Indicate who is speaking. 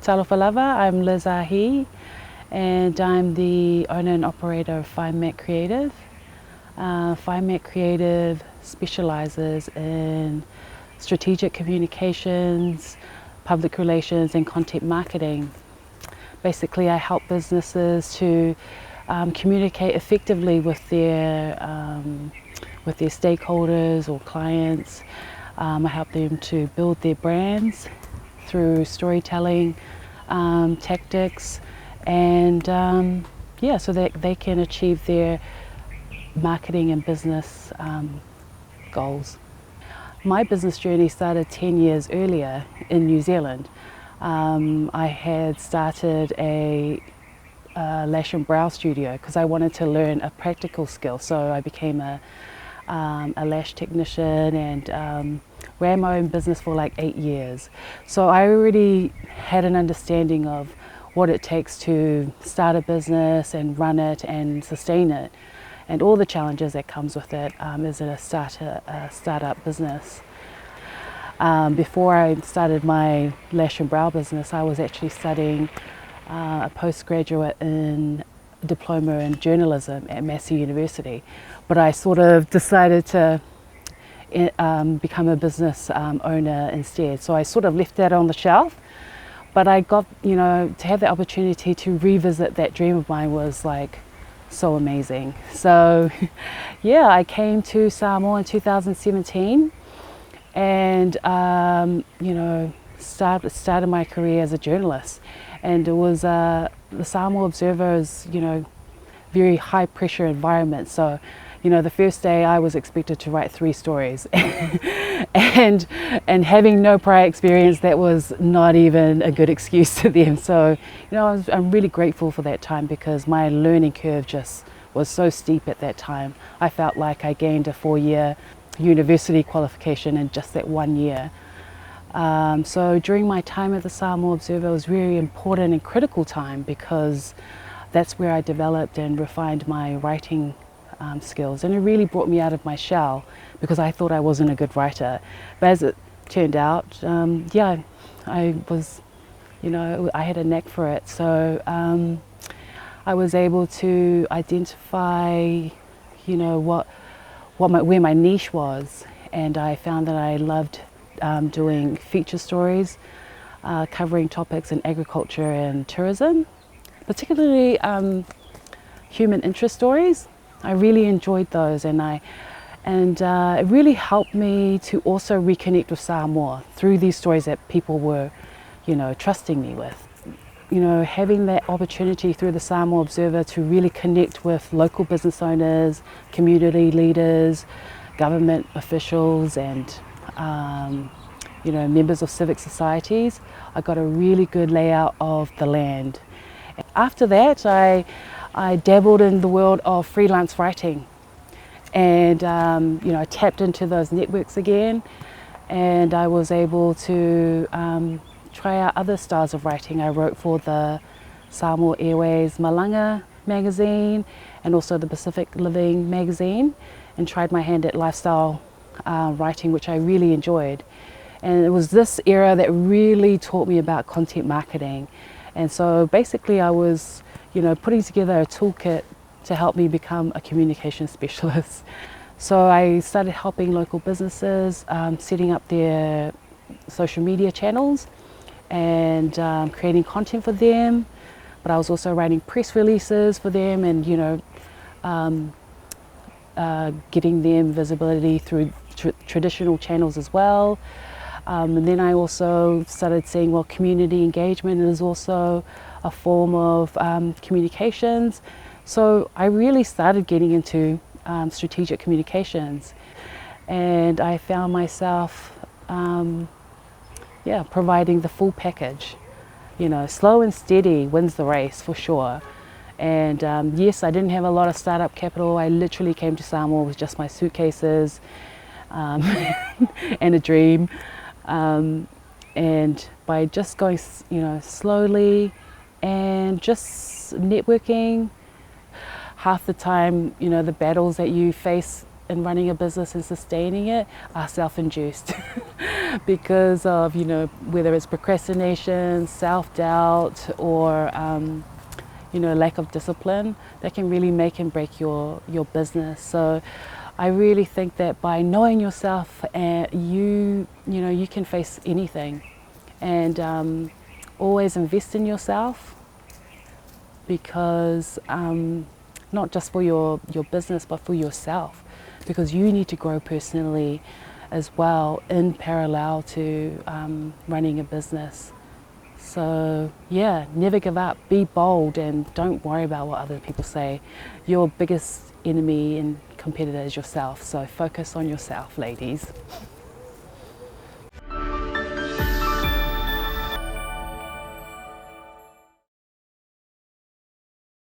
Speaker 1: Talofa lava, I'm Liz Ahi, and I'm the owner and operator of Find Mac Creative. Find Mac Creative specializes in strategic communications, public relations and content marketing. Basically, I help businesses to communicate effectively with their stakeholders or clients. I help them to build their brands through storytelling tactics, and so that they can achieve their marketing and business goals. My business journey started 10 years earlier in New Zealand. I had started a lash and brow studio because I wanted to learn a practical skill, so I became a lash technician and ran my own business for like 8 years. So I already had an understanding of what it takes to start a business and run it and sustain it, and all the challenges that comes with it as a startup business. Before I started my lash and brow business, I was actually studying a postgraduate in diploma in journalism at Massey University, but I sort of decided to become a business owner instead. So I sort of left that on the shelf, but I got, to have the opportunity to revisit that dream of mine was like so amazing. So yeah, I came to Samoa in 2017 and started my career as a journalist. And it was the Samoa Observer is very high pressure environment, so the first day I was expected to write 3 stories and having no prior experience, that was not even a good excuse to them. So I'm really grateful for that time because my learning curve just was so steep at that time. I felt like I gained a 4-year university qualification in just that 1 year. So during my time at the Samoa Observer, it was very important and critical time because that's where I developed and refined my writing skills, and it really brought me out of my shell because I thought I wasn't a good writer. But as it turned out, I was, I had a knack for it. So I was able to identify, where my niche was, and I found that I loved doing feature stories, covering topics in agriculture and tourism, particularly human interest stories. I really enjoyed those, and it really helped me to also reconnect with Samoa through these stories that people were, trusting me with. Having that opportunity through the Samoa Observer to really connect with local business owners, community leaders, government officials, and members of civic societies, I got a really good layout of the land. After that, I dabbled in the world of freelance writing, and I tapped into those networks again, and I was able to try out other styles of writing. I wrote for the Samoa Airways Malanga magazine and also the Pacific Living magazine, and tried my hand at lifestyle writing, which I really enjoyed. And it was this era that really taught me about content marketing. And so basically I was putting together a toolkit to help me become a communication specialist. So I started helping local businesses, setting up their social media channels and creating content for them. But I was also writing press releases for them and getting them visibility through traditional channels as well. And then I also started seeing, well, community engagement is also a form of communications. So I really started getting into strategic communications, and I found myself providing the full package. Slow and steady wins the race for sure. And yes, I didn't have a lot of startup capital. I literally came to Samoa with just my suitcases and a dream. And by just going, slowly and just networking, half the time, the battles that you face in running a business and sustaining it are self-induced because of, you know, whether it's procrastination, self-doubt, or you know, lack of discipline, that can really make and break your business. So I really think that by knowing yourself, you know, you can face anything, and always invest in yourself, because not just for your business, but for yourself, because you need to grow personally as well in parallel to running a business. So yeah, never give up, be bold, and don't worry about what other people say. Your biggest enemy and competitor is yourself, so focus on yourself, ladies.